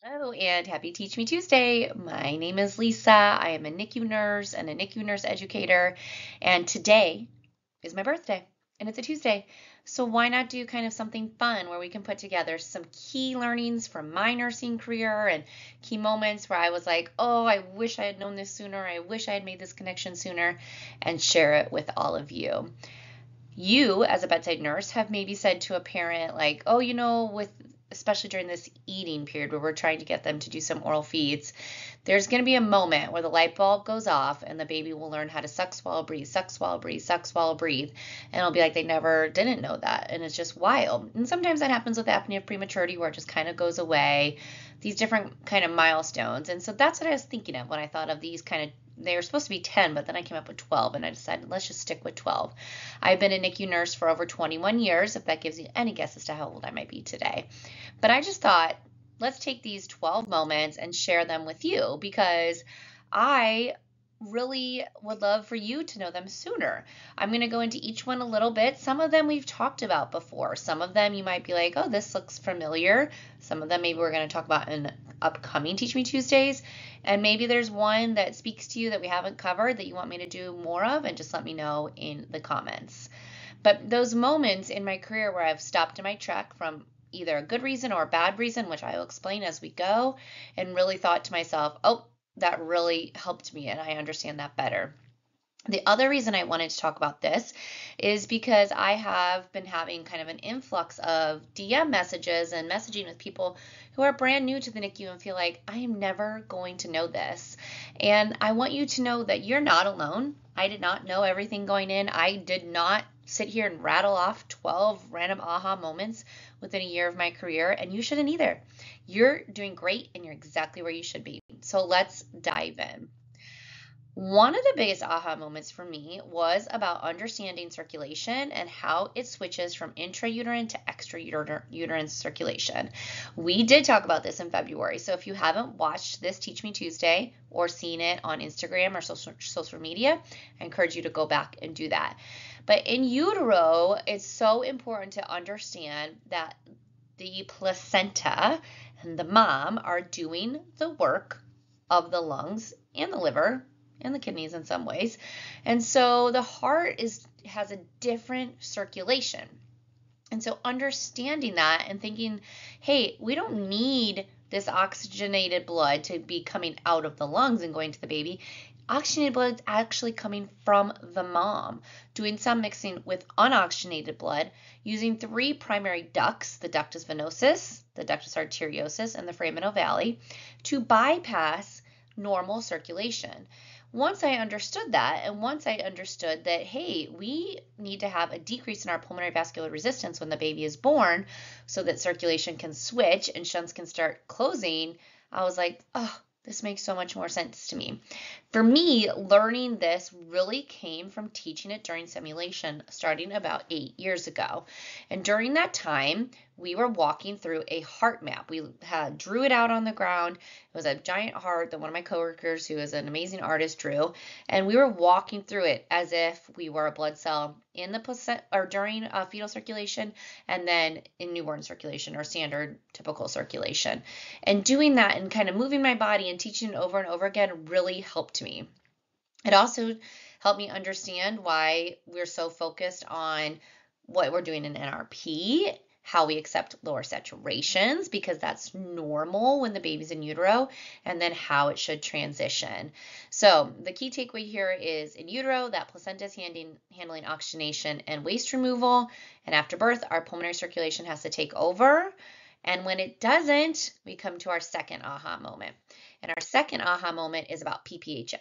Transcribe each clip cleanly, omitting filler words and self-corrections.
Hello and happy Teach Me Tuesday. My name is Lisa. I am a NICU nurse and a NICU nurse educator. And today is my birthday and it's a Tuesday. So why not do kind of something fun where we can put together some key learnings from my nursing career and key moments where I was like, oh, I wish I had known this sooner. I wish I had made this connection sooner and share it with all of you. You, as a bedside nurse, have maybe said to a parent, like, oh, with especially during this eating period where we're trying to get them to do some oral feeds, there's going to be a moment where the light bulb goes off and the baby will learn how to suck, swallow, breathe, suck, swallow, breathe, suck, swallow, breathe. And it'll be like they never didn't know that. And it's just wild. And sometimes that happens with apnea of prematurity where it just kind of goes away, these different kind of milestones. And so that's what I was thinking of when I thought of these kind of they were supposed to be 10, but then I came up with 12 and I decided let's just stick with 12. I've been a NICU nurse for over 21 years, if that gives you any guess as to how old I might be today. But I just thought, let's take these 12 moments and share them with you because I really would love for you to know them sooner. I'm going to go into each one a little bit. Some of them we've talked about before. Some of them you might be like, oh, this looks familiar. Some of them maybe we're going to talk about in upcoming Teach Me Tuesdays. And maybe there's one that speaks to you that we haven't covered that you want me to do more of, and just let me know in the comments. But those moments in my career where I've stopped in my track from either a good reason or a bad reason, which I will explain as we go, and really thought to myself, oh, that really helped me and I understand that better. The other reason I wanted to talk about this is because I have been having kind of an influx of DM messages and messaging with people who are brand new to the NICU and feel like I am never going to know this. And I want you to know that you're not alone. I did not know everything going in. I did not sit here and rattle off 12 random aha moments within a year of my career, and you shouldn't either. You're doing great and you're exactly where you should be. So let's dive in. One of the biggest aha moments for me was about understanding circulation and how it switches from intrauterine to extrauterine circulation. We did talk about this in February, so if you haven't watched this Teach Me Tuesday or seen it on Instagram or social media, I encourage you to go back and do that. But in utero, it's so important to understand that the placenta and the mom are doing the work of the lungs and the liver and the kidneys in some ways. And so the heart has a different circulation. And so understanding that and thinking, hey, we don't need this oxygenated blood to be coming out of the lungs and going to the baby. Oxygenated blood is actually coming from the mom, doing some mixing with unoxygenated blood using three primary ducts, the ductus venosus, the ductus arteriosus, and the foramen ovale, to bypass normal circulation. Once I understood that, and once I understood that, hey, we need to have a decrease in our pulmonary vascular resistance when the baby is born so that circulation can switch and shunts can start closing, I was like, oh, this makes so much more sense to me. For me, learning this really came from teaching it during simulation starting about 8 years ago. And during that time, we were walking through a heart map. We drew it out on the ground. It was a giant heart that one of my coworkers, who is an amazing artist, drew. And we were walking through it as if we were a blood cell in the placenta or during fetal circulation and then in newborn circulation or standard typical circulation. And doing that and kind of moving my body and teaching it over and over again really helped me. It also helped me understand why we're so focused on what we're doing in NRP, how we accept lower saturations because that's normal when the baby's in utero, and then how it should transition. So the key takeaway here is in utero, that placenta is handling oxygenation and waste removal, and after birth, our pulmonary circulation has to take over. And when it doesn't, we come to our second aha moment. And our second aha moment is about PPHN.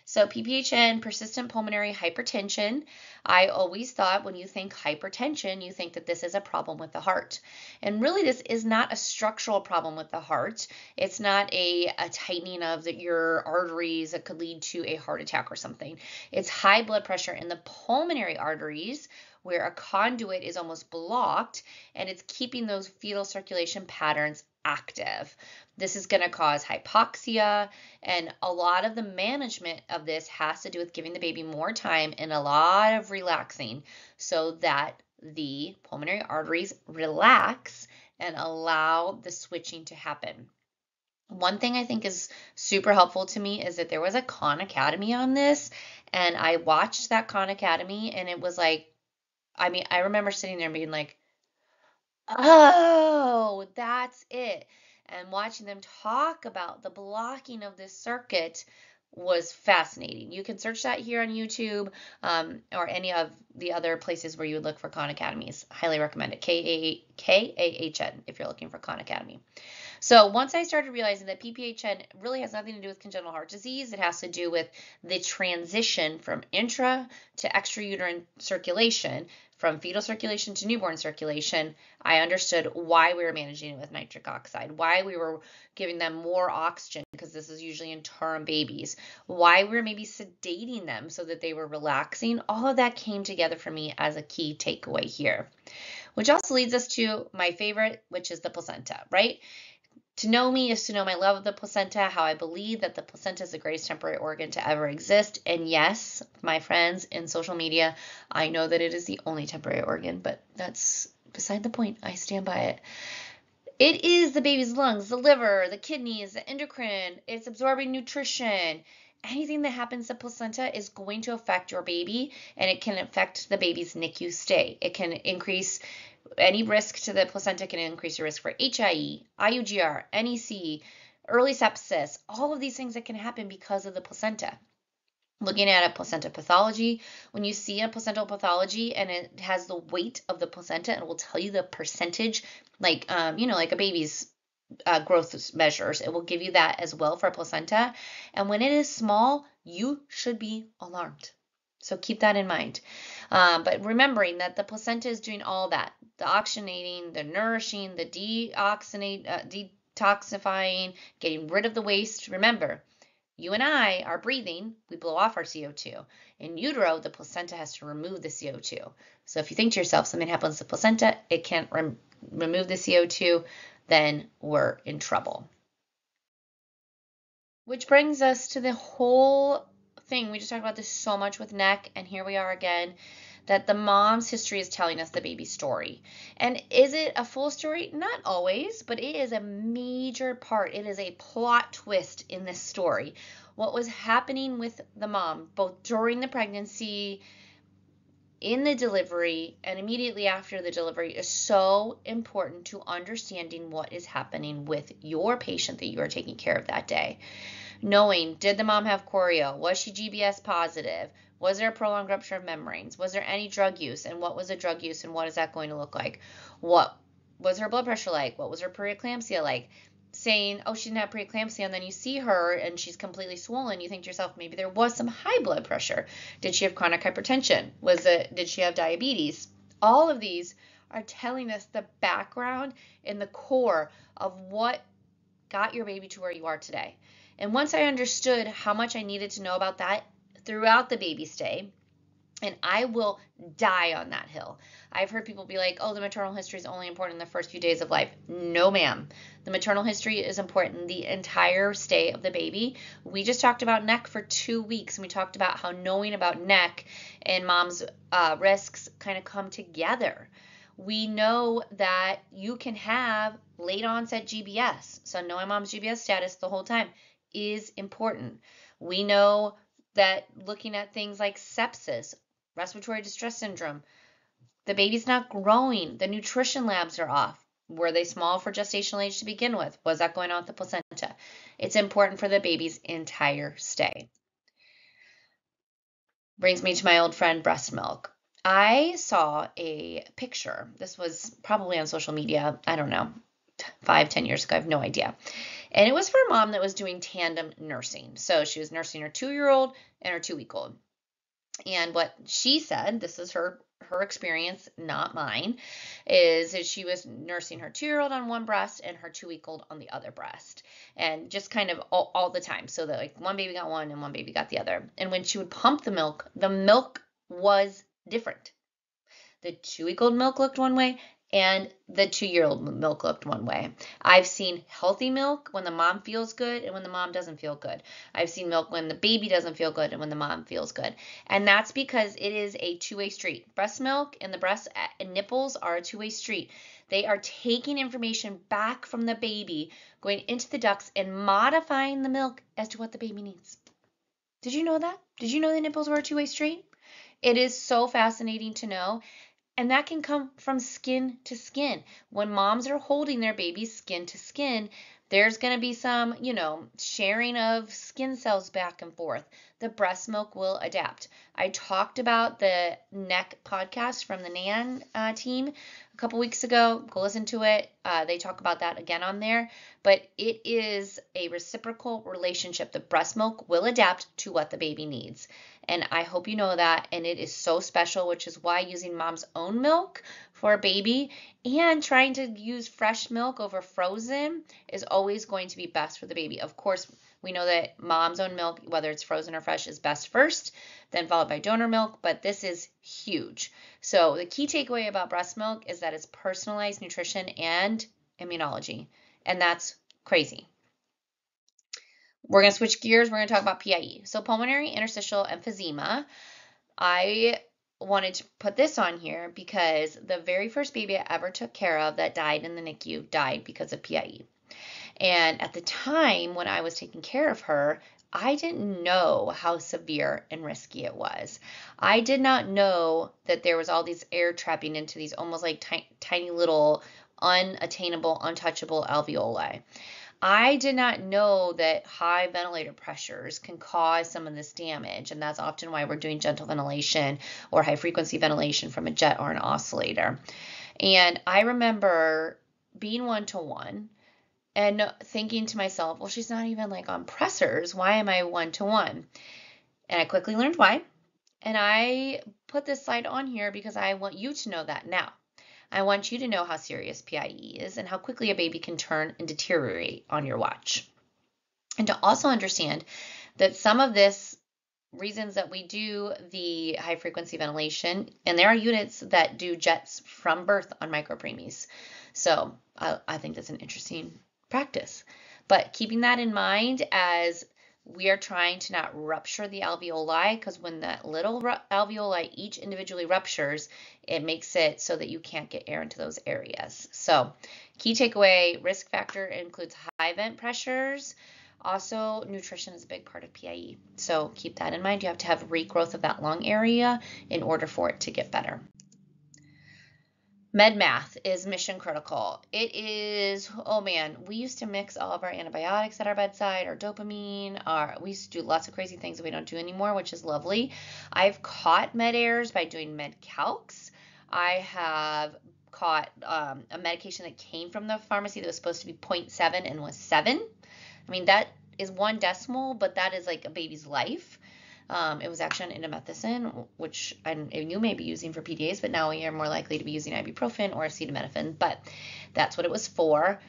So PPHN, persistent pulmonary hypertension. I always thought when you think hypertension, you think that this is a problem with the heart. And really, this is not a structural problem with the heart. It's not a tightening of your arteries that could lead to a heart attack or something. It's high blood pressure in the pulmonary arteries where a conduit is almost blocked and it's keeping those fetal circulation patterns active. This is going to cause hypoxia, and a lot of the management of this has to do with giving the baby more time and a lot of relaxing so that the pulmonary arteries relax and allow the switching to happen. One thing I think is super helpful to me is that there was a Khan Academy on this, and I watched that Khan Academy, and it was like, I mean, I remember sitting there and being like, oh, that's it. And watching them talk about the blocking of this circuit was fascinating. You can search that here on YouTube, or any of the other places where you would look for Khan Academies. Highly recommend it. Kahn, if you're looking for Khan Academy. So once I started realizing that PPHN really has nothing to do with congenital heart disease, it has to do with the transition from intra to extrauterine circulation, from fetal circulation to newborn circulation, I understood why we were managing it with nitric oxide, why we were giving them more oxygen, because this is usually in term babies, why we were maybe sedating them so that they were relaxing. All of that came together for me as a key takeaway here, which also leads us to my favorite, which is the placenta, right? To know me is to know my love of the placenta, how I believe that the placenta is the greatest temporary organ to ever exist. And yes, my friends in social media, I know that it is the only temporary organ, but that's beside the point. I stand by it. It is the baby's lungs, the liver, the kidneys, the endocrine. It's absorbing nutrition. Anything that happens to placenta is going to affect your baby, and it can affect the baby's NICU stay. It can increase any risk to the placenta, can increase your risk for HIE, IUGR, NEC, early sepsis, all of these things that can happen because of the placenta. Looking at a placenta pathology, when you see a placental pathology and it has the weight of the placenta, it will tell you the percentage, like like a baby's growth measures. It will give you that as well for a placenta. And when it is small, you should be alarmed. So keep that in mind. But remembering that the placenta is doing all that, the oxygenating, the nourishing, the detoxifying, getting rid of the waste. Remember, you and I are breathing, we blow off our CO2. In utero, the placenta has to remove the CO2. So if you think to yourself something happens to the placenta, it can't remove the CO2, then we're in trouble. Which brings us to the whole thing. We just talked about this so much with NEC, and here we are again, that the mom's history is telling us the baby's story. And is it a full story? Not always, but it is a major part. It is a plot twist in this story. What was happening with the mom, both during the pregnancy, in the delivery, and immediately after the delivery, is so important to understanding what is happening with your patient that you are taking care of that day. Knowing, did the mom have choreo? Was she GBS positive? Was there a prolonged rupture of membranes? Was there any drug use? And what was the drug use, and what is that going to look like? What was her blood pressure like? What was her preeclampsia like? Saying, oh, she didn't have preeclampsia, and then you see her and she's completely swollen, you think to yourself, maybe there was some high blood pressure. Did she have chronic hypertension? Did she have diabetes? All of these are telling us the background and the core of what got your baby to where you are today. And once I understood how much I needed to know about that throughout the baby stay, and I will die on that hill. I've heard people be like, oh, the maternal history is only important in the first few days of life. No, ma'am. The maternal history is important the entire stay of the baby. We just talked about NEC for 2 weeks, and we talked about how knowing about NEC and mom's risks kind of come together. We know that you can have late onset GBS. So knowing mom's GBS status the whole time is important. We know that looking at things like sepsis, respiratory distress syndrome, the baby's not growing, the nutrition labs are off. Were they small for gestational age to begin with? Was that going on with the placenta? It's important for the baby's entire stay. Brings me to my old friend breast milk. I saw a picture. This was probably on social media. I don't know, 5-10 years ago. I have no idea. And it was for a mom that was doing tandem nursing. So she was nursing her 2-year-old and her 2-week-old. And what she said, this is her experience, not mine, is that she was nursing her 2-year-old on one breast and her 2-week-old on the other breast, and just kind of all the time, so that like one baby got one and one baby got the other. And when she would pump the milk was different. The 2-week-old milk looked one way, and the 2-year-old milk looked one way. I've seen healthy milk when the mom feels good and when the mom doesn't feel good. I've seen milk when the baby doesn't feel good and when the mom feels good. And that's because it is a two-way street. Breast milk and the breast and nipples are a two-way street. They are taking information back from the baby, going into the ducts and modifying the milk as to what the baby needs. Did you know that? Did you know the nipples were a two-way street? It is so fascinating to know. And that can come from skin to skin. When moms are holding their babies skin to skin, there's going to be some, sharing of skin cells back and forth. The breast milk will adapt. I talked about the neck podcast from the NAN team a couple weeks ago. Go listen to it. They talk about that again on there. But it is a reciprocal relationship. The breast milk will adapt to what the baby needs. And I hope you know that. And it is so special, which is why using mom's own milk for a baby and trying to use fresh milk over frozen is always going to be best for the baby. Of course, we know that mom's own milk, whether it's frozen or fresh, is best first, then followed by donor milk, but this is huge. So the key takeaway about breast milk is that it's personalized nutrition and immunology, and that's crazy. We're going to switch gears. We're going to talk about PIE. So pulmonary interstitial emphysema. I wanted to put this on here because the very first baby I ever took care of that died in the NICU died because of PIE. And at the time when I was taking care of her, I didn't know how severe and risky it was. I did not know that there was all these air trapping into these almost like tiny little unattainable, untouchable alveoli. I did not know that high ventilator pressures can cause some of this damage, and that's often why we're doing gentle ventilation or high frequency ventilation from a jet or an oscillator. And I remember being 1-to-1 and thinking to myself, well, she's not even like on pressors. Why am I 1-to-1? And I quickly learned why. And I put this slide on here because I want you to know that now. I want you to know how serious PIE is and how quickly a baby can turn and deteriorate on your watch. And to also understand that some of this reasons that we do the high frequency ventilation, and there are units that do jets from birth on micropreemies. So I think that's an interesting practice. But keeping that in mind as we are trying to not rupture the alveoli, because when that little alveoli each individually ruptures, it makes it so that you can't get air into those areas. So key takeaway, risk factor includes high vent pressures. Also, nutrition is a big part of PIE. So keep that in mind. You have to have regrowth of that lung area in order for it to get better. Med math is mission critical. It is, oh man, we used to mix all of our antibiotics at our bedside, our dopamine, we used to do lots of crazy things that we don't do anymore, which is lovely. I've caught med errors by doing med calcs. I have caught a medication that came from the pharmacy that was supposed to be 0.7 and was 7. I mean, that is 1 decimal, but that is like a baby's life. It was actually an indomethacin, which you may be using for PDAs, but now you're more likely to be using ibuprofen or acetaminophen, but that's what it was for.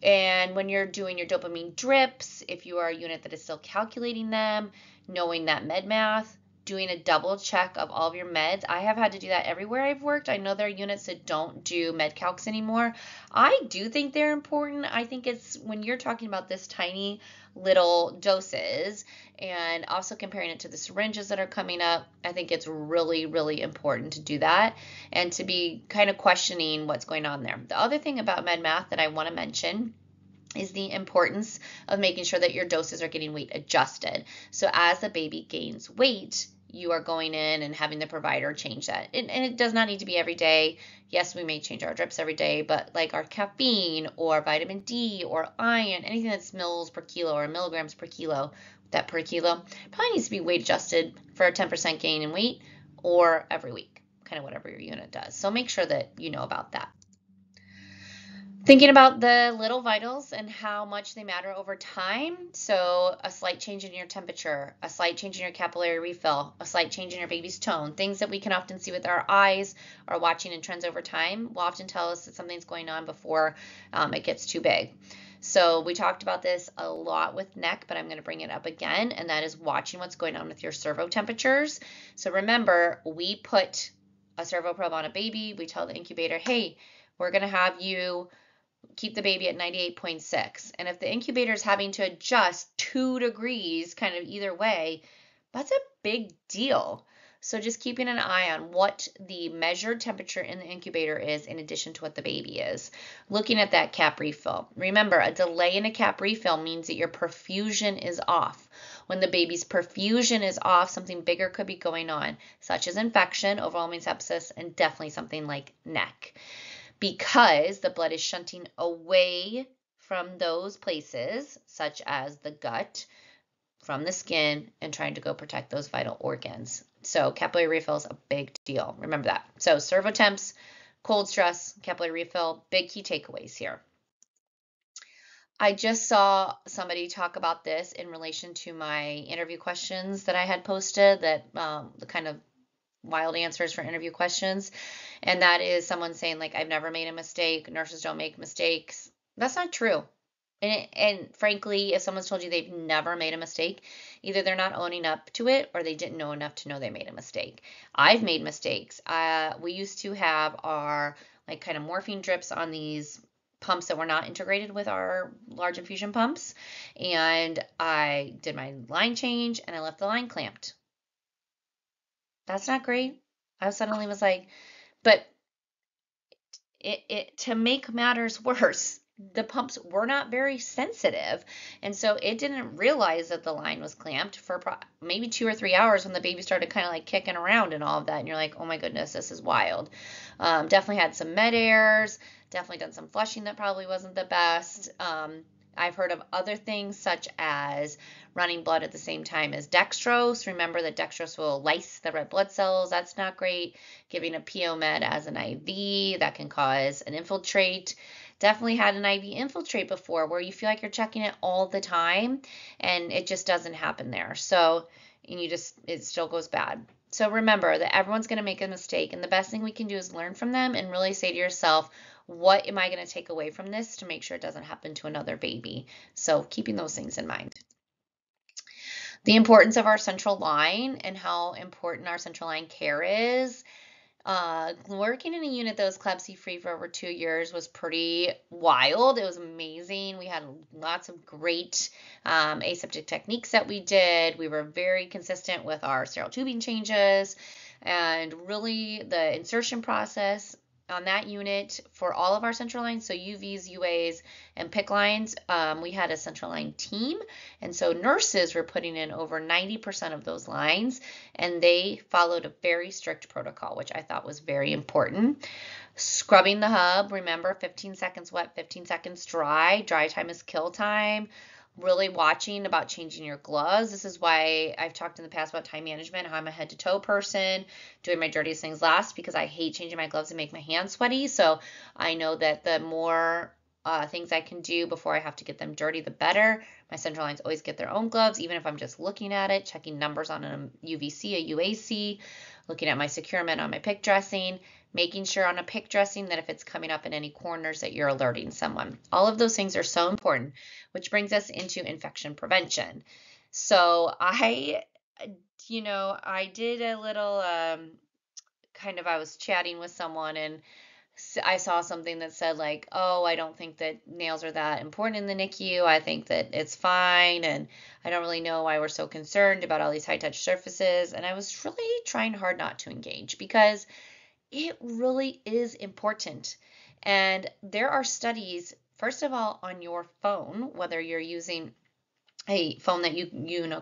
And when you're doing your dopamine drips, if you are a unit that is still calculating them, knowing that med math, doing a double check of all of your meds. I have had to do that everywhere I've worked. I know there are units that don't do med calcs anymore. I do think they're important. I think it's when you're talking about this tiny little doses and also comparing it to the syringes that are coming up, I think it's really, really important to do that and to be kind of questioning what's going on there. The other thing about med math that I want to mention is the importance of making sure that your doses are getting weight adjusted. So as the baby gains weight, you are going in and having the provider change that. And it does not need to be every day. Yes, we may change our drips every day, but like our caffeine or vitamin D or iron, anything that's mils per kilo or milligrams per kilo, that per kilo probably needs to be weight adjusted for a 10% gain in weight or every week, kind of whatever your unit does. So make sure that you know about that. Thinking about the little vitals and how much they matter over time. So a slight change in your temperature, a slight change in your capillary refill, a slight change in your baby's tone, things that we can often see with our eyes or watching in trends over time will often tell us that something's going on before it gets too big. So we talked about this a lot with neck, but I'm going to bring it up again, and that is watching what's going on with your servo temperatures. So remember, we put a servo probe on a baby. We tell the incubator, hey, we're going to have you keep the baby at 98.6. And if the incubator is having to adjust 2 degrees kind of either way, that's a big deal. So just keeping an eye on what the measured temperature in the incubator is in addition to what the baby is. Looking at that cap refill. Remember, a delay in a cap refill means that your perfusion is off. When the baby's perfusion is off, something bigger could be going on, such as infection, overwhelming sepsis, and definitely something like NEC, because the blood is shunting away from those places, such as the gut, from the skin, and trying to go protect those vital organs. So capillary refill is a big deal. Remember that. So servo temps, cold stress, capillary refill, big key takeaways here. I just saw somebody talk about this in relation to my interview questions that I had posted, that the kind of wild answers for interview questions. And that is someone saying, like, I've never made a mistake. Nurses don't make mistakes. That's not true. And frankly, if someone's told you they've never made a mistake, either they're not owning up to it or they didn't know enough to know they made a mistake. I've made mistakes. We used to have our like kind of morphine drips on these pumps that were not integrated with our large infusion pumps. And I did my line change and I left the line clamped. That's not great. I suddenly was like, but to make matters worse, the pumps were not very sensitive. And so it didn't realize that the line was clamped for maybe 2 or 3 hours when the baby started kind of like kicking around and all of that. And you're like, oh my goodness, this is wild. Definitely had some med airs, definitely done some flushing that probably wasn't the best. I've heard of other things such as running blood at the same time as dextrose. Remember that dextrose will lyse the red blood cells. That's not great. Giving a PO med as an IV, that can cause an infiltrate. Definitely had an IV infiltrate before where you feel like you're checking it all the time and it just doesn't happen there. So, and it still goes bad. So remember that everyone's going to make a mistake, and the best thing we can do is learn from them and really say to yourself, what am I going to take away from this to make sure it doesn't happen to another baby? So keeping those things in mind. The importance of our central line and how important our central line care is. Working in a unit that was CLABSI-free for over 2 years was pretty wild. It was amazing. We had lots of great aseptic techniques that we did. We were very consistent with our sterile tubing changes, and really the insertion process on that unit for all of our central lines, so UVs, UAs, and PICC lines, we had a central line team, and so nurses were putting in over 90% of those lines, and they followed a very strict protocol, which I thought was very important. Scrubbing the hub, remember 15 seconds wet, 15 seconds dry. Dry time is kill time. Really watching about changing your gloves. This is why I've talked in the past about time management, how I'm a head to toe person, doing my dirtiest things last because I hate changing my gloves and make my hands sweaty. So I know that the more things I can do before I have to get them dirty, the better. My central lines always get their own gloves, even if I'm just looking at it, checking numbers on a UVC, a UAC, looking at my securement on my PICC dressing, making sure on a PICC dressing that if it's coming up in any corners that you're alerting someone. All of those things are so important, which brings us into infection prevention. So I did a little I was chatting with someone and I saw something that said like, oh, I don't think that nails are that important in the NICU. I think that it's fine. And I don't really know why we're so concerned about all these high touch surfaces. And I was really trying hard not to engage because it really is important. And there are studies, first of all, on your phone, whether you're using a phone that you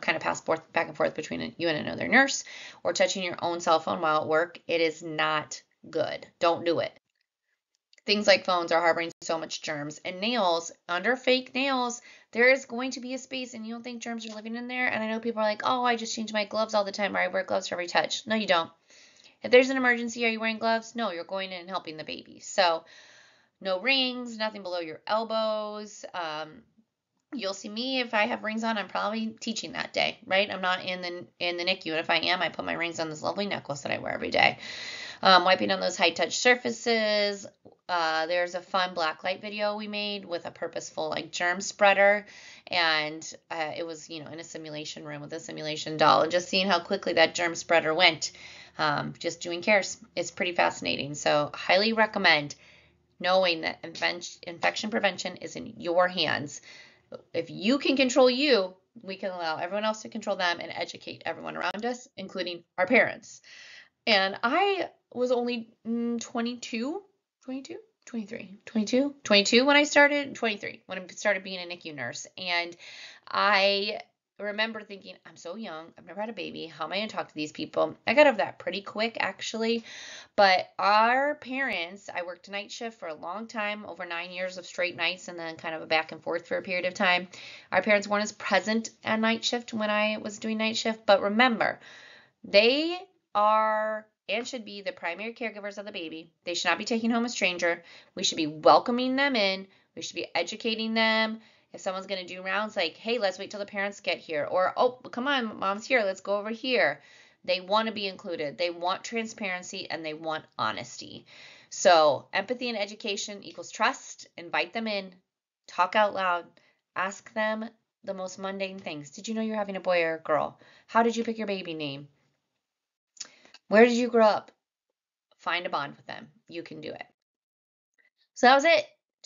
kind of pass back and forth between you and another nurse, or touching your own cell phone while at work. It is not good. Don't do it. Things like phones are harboring so much germs, and nails, under fake nails, there is going to be a space and you don't think germs are living in there. And I know people are like, oh, I just change my gloves all the time, or I wear gloves for every touch. No, you don't. If there's an emergency, are you wearing gloves? No, you're going in and helping the baby. So no rings, nothing below your elbows. You'll see me if I have rings on, I'm probably teaching that day, right? I'm not in the NICU, and if I am, I put my rings on this lovely necklace that I wear every day. Wiping on those high touch surfaces. There's a fun blacklight video we made with a purposeful like germ spreader, and it was in a simulation room with a simulation doll, and just seeing how quickly that germ spreader went. Just doing cares. It's pretty fascinating. So highly recommend knowing that infection prevention is in your hands. If you can control you, we can allow everyone else to control them and educate everyone around us, including our parents. And I was only 22, 22, 23, 22, 22 when I started, 23 when I started being a NICU nurse. And I remember thinking, I'm so young. I've never had a baby. How am I going to talk to these people? I got over that pretty quick, actually. But our parents, I worked night shift for a long time, over 9 years of straight nights, and then kind of a back and forth for a period of time. Our parents weren't as present at night shift when I was doing night shift. But remember, they are and should be the primary caregivers of the baby. They should not be taking home a stranger. We should be welcoming them in. We should be educating them. If someone's going to do rounds, like, hey, let's wait till the parents get here. Or, oh, come on, mom's here. Let's go over here. They want to be included. They want transparency and they want honesty. So empathy and education equals trust. Invite them in. Talk out loud. Ask them the most mundane things. Did you know you're having a boy or a girl? How did you pick your baby name? Where did you grow up? Find a bond with them. You can do it. So that was it.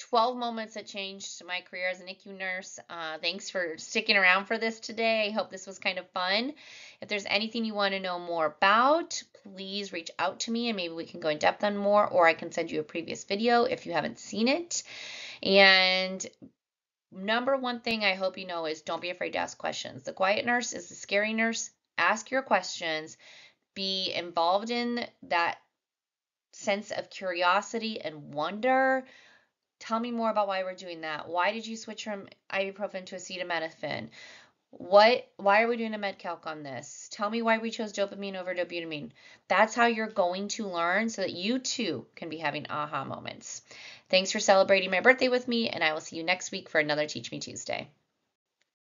12 moments that changed my career as a NICU nurse. Thanks for sticking around for this today. I hope this was kind of fun. If there's anything you want to know more about, please reach out to me and maybe we can go in depth on more, or I can send you a previous video if you haven't seen it. And number one thing I hope you know is don't be afraid to ask questions. The quiet nurse is the scary nurse. Ask your questions. Be involved in that sense of curiosity and wonder. Tell me more about why we're doing that. Why did you switch from ibuprofen to acetaminophen? Why are we doing a med calc on this? Tell me why we chose dopamine over dobutamine. That's how you're going to learn so that you too can be having aha moments. Thanks for celebrating my birthday with me, and I will see you next week for another Teach Me Tuesday.